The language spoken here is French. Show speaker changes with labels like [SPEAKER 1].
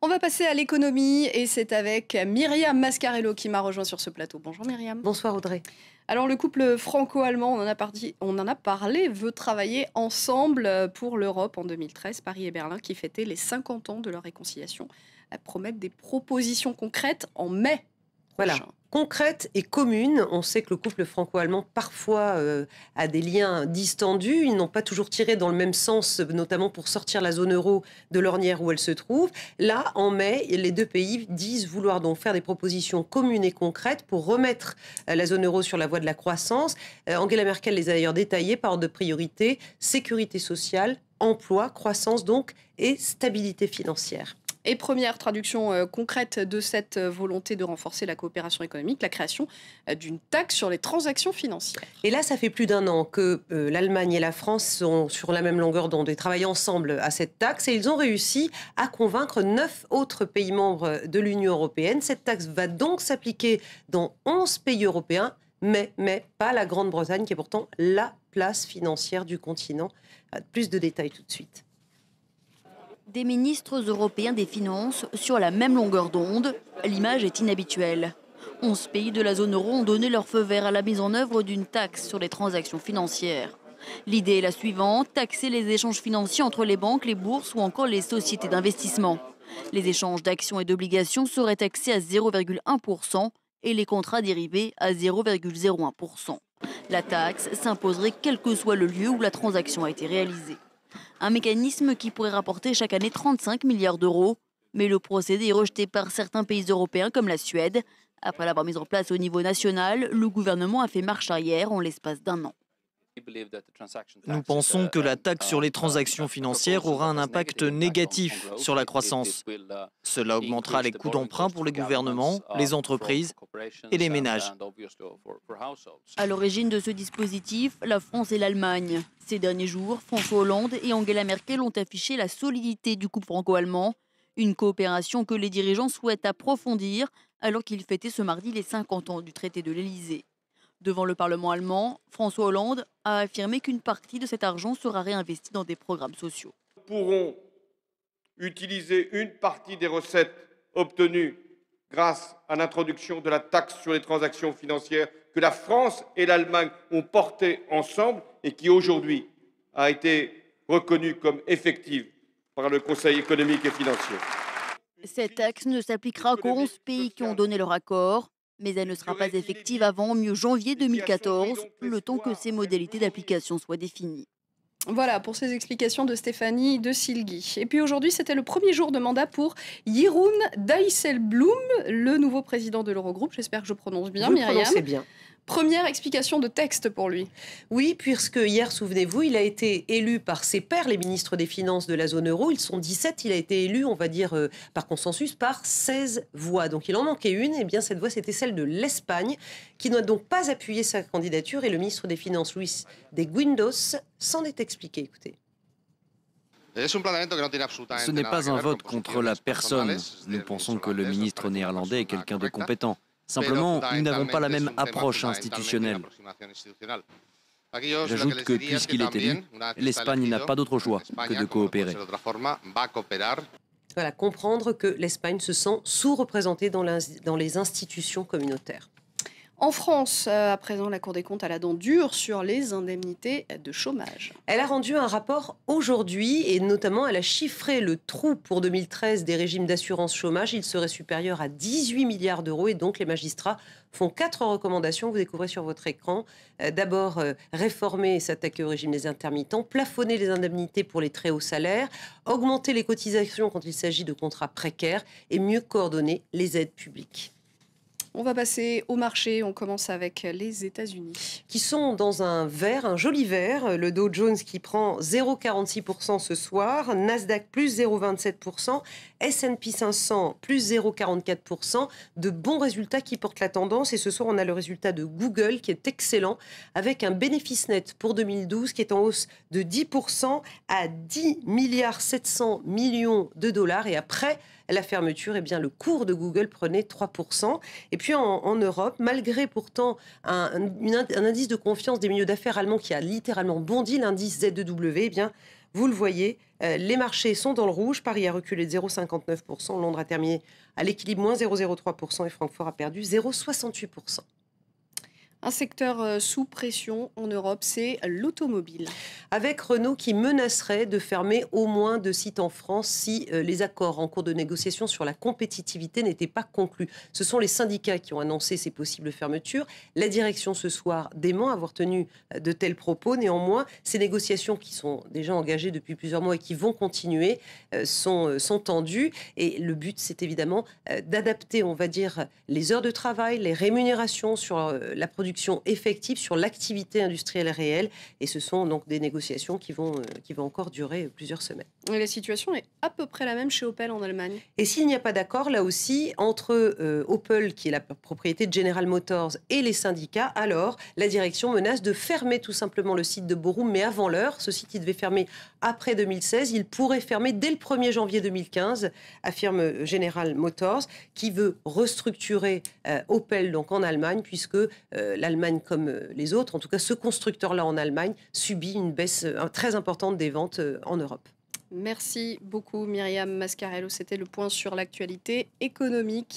[SPEAKER 1] On va passer à l'économie et c'est avec Myriam Mascarello qui m'a rejoint sur ce plateau. Bonjour Myriam.
[SPEAKER 2] Bonsoir Audrey.
[SPEAKER 1] Alors le couple franco-allemand, on en a parlé, veut travailler ensemble pour l'Europe en 2013. Paris et Berlin qui fêtaient les 50 ans de leur réconciliation promettent des propositions concrètes en mai prochain.
[SPEAKER 2] Voilà, concrète et commune. On sait que le couple franco-allemand parfois a des liens distendus. Ils n'ont pas toujours tiré dans le même sens, notamment pour sortir la zone euro de l'ornière où elle se trouve. Là, en mai, les deux pays disent vouloir donc faire des propositions communes et concrètes pour remettre la zone euro sur la voie de la croissance. Angela Merkel les a d'ailleurs détaillées par ordre de priorité: sécurité sociale, emploi, croissance donc et stabilité financière.
[SPEAKER 1] Et première traduction concrète de cette volonté de renforcer la coopération économique, la création d'une taxe sur les transactions financières.
[SPEAKER 2] Et là, ça fait plus d'un an que l'Allemagne et la France sont sur la même longueur d'onde et travaillent ensemble à cette taxe. Et ils ont réussi à convaincre 9 autres pays membres de l'Union européenne. Cette taxe va donc s'appliquer dans 11 pays européens, mais pas la Grande-Bretagne, qui est pourtant la place financière du continent. Plus de détails tout de suite.
[SPEAKER 3] Des ministres européens des Finances sur la même longueur d'onde, l'image est inhabituelle. 11 pays de la zone euro ont donné leur feu vert à la mise en œuvre d'une taxe sur les transactions financières. L'idée est la suivante: taxer les échanges financiers entre les banques, les bourses ou encore les sociétés d'investissement. Les échanges d'actions et d'obligations seraient taxés à 0,1% et les contrats dérivés à 0,01%. La taxe s'imposerait quel que soit le lieu où la transaction a été réalisée. Un mécanisme qui pourrait rapporter chaque année 35 milliards d'euros. Mais le procédé est rejeté par certains pays européens comme la Suède. Après l'avoir mis en place au niveau national, le gouvernement a fait marche arrière en l'espace d'un an.
[SPEAKER 4] Nous pensons que la taxe sur les transactions financières aura un impact négatif sur la croissance. Cela augmentera les coûts d'emprunt pour les gouvernements, les entreprises et les ménages.
[SPEAKER 3] À l'origine de ce dispositif, la France et l'Allemagne. Ces derniers jours, François Hollande et Angela Merkel ont affiché la solidité du couple franco-allemand. Une coopération que les dirigeants souhaitent approfondir alors qu'ils fêtaient ce mardi les 50 ans du traité de l'Élysée. Devant le Parlement allemand, François Hollande a affirmé qu'une partie de cet argent sera réinvestie dans des programmes sociaux.
[SPEAKER 5] Nous pourrons utiliser une partie des recettes obtenues grâce à l'introduction de la taxe sur les transactions financières que la France et l'Allemagne ont portée ensemble et qui aujourd'hui a été reconnue comme effective par le Conseil économique et financier.
[SPEAKER 3] Cette taxe ne s'appliquera qu'aux 11 pays qui ont donné leur accord. Mais elle ne sera pas effective avant mi-janvier 2014, le temps que ses modalités d'application soient définies.
[SPEAKER 1] Voilà pour ces explications de Stéphanie de Silgui. Et puis aujourd'hui, c'était le premier jour de mandat pour Jeroen Dijsselbloem, le nouveau président de l'Eurogroupe. J'espère que je prononce bien, Myriam.
[SPEAKER 2] Vous prononcez bien.
[SPEAKER 1] Première explication de texte pour lui.
[SPEAKER 2] Oui, puisque hier, souvenez-vous, il a été élu par ses pairs, les ministres des Finances de la zone euro. Ils sont 17, il a été élu, on va dire, par consensus, par 16 voix. Donc il en manquait une, et bien cette voix, c'était celle de l'Espagne, qui n'a donc pas appuyé sa candidature. Et le ministre des Finances, Luis de Guindos, s'en est expliqué. Écoutez.
[SPEAKER 6] Ce n'est pas un vote contre la personne. Nous pensons que le ministre néerlandais est quelqu'un de compétent. Simplement, nous n'avons pas la même approche institutionnelle. J'ajoute que puisqu'il est élu, l'Espagne n'a pas d'autre choix que de coopérer.
[SPEAKER 2] Voilà, comprendre que l'Espagne se sent sous-représentée dans les institutions communautaires.
[SPEAKER 1] En France, à présent, la Cour des comptes a la dent dure sur les indemnités de chômage.
[SPEAKER 2] Elle a rendu un rapport aujourd'hui et notamment elle a chiffré le trou pour 2013 des régimes d'assurance chômage. Il serait supérieur à 18 milliards d'euros et donc les magistrats font 4 recommandations, vous découvrez sur votre écran. D'abord, réformer et s'attaquer au régime des intermittents, plafonner les indemnités pour les très hauts salaires, augmenter les cotisations quand il s'agit de contrats précaires et mieux coordonner les aides publiques.
[SPEAKER 1] On va passer au marché. On commence avec les États-Unis.
[SPEAKER 2] Qui sont dans un vert, un joli vert. Le Dow Jones qui prend 0,46% ce soir. Nasdaq plus 0,27%. S&P 500 plus 0,44%. De bons résultats qui portent la tendance. Et ce soir, on a le résultat de Google qui est excellent. Avec un bénéfice net pour 2012 qui est en hausse de 10% à 10 milliards 700 millions de dollars. Et après la fermeture, eh bien, le cours de Google prenait 3%. Et puis en Europe, malgré pourtant un indice de confiance des milieux d'affaires allemands qui a littéralement bondi, l'indice Z2W, eh bien, vous le voyez, Les marchés sont dans le rouge. Paris a reculé de 0,59%. Londres a terminé à l'équilibre, moins 0,03%. Et Francfort a perdu 0,68%.
[SPEAKER 1] Un secteur sous pression en Europe, c'est l'automobile.
[SPEAKER 2] Avec Renault qui menacerait de fermer au moins 2 sites en France si les accords en cours de négociation sur la compétitivité n'étaient pas conclus. Ce sont les syndicats qui ont annoncé ces possibles fermetures. La direction ce soir dément avoir tenu de tels propos. Néanmoins, ces négociations qui sont déjà engagées depuis plusieurs mois et qui vont continuer sont tendues. Et le but, c'est évidemment d'adapter, on va dire, les heures de travail, les rémunérations sur la production effective, sur l'activité industrielle réelle. Et ce sont donc des négociations qui vont encore durer plusieurs semaines.
[SPEAKER 1] Et la situation est à peu près la même chez Opel en Allemagne.
[SPEAKER 2] Et s'il n'y a pas d'accord, là aussi, entre Opel, qui est la propriété de General Motors, et les syndicats, alors la direction menace de fermer tout simplement le site de Borum, mais avant l'heure. Ce site, il devait fermer après 2016. Il pourrait fermer dès le 1er janvier 2015, affirme General Motors, qui veut restructurer Opel donc en Allemagne, puisque l'Allemagne, comme les autres, en tout cas ce constructeur-là en Allemagne, subit une baisse très importante des ventes en Europe.
[SPEAKER 1] Merci beaucoup Myriam Mascarello. C'était le point sur l'actualité économique.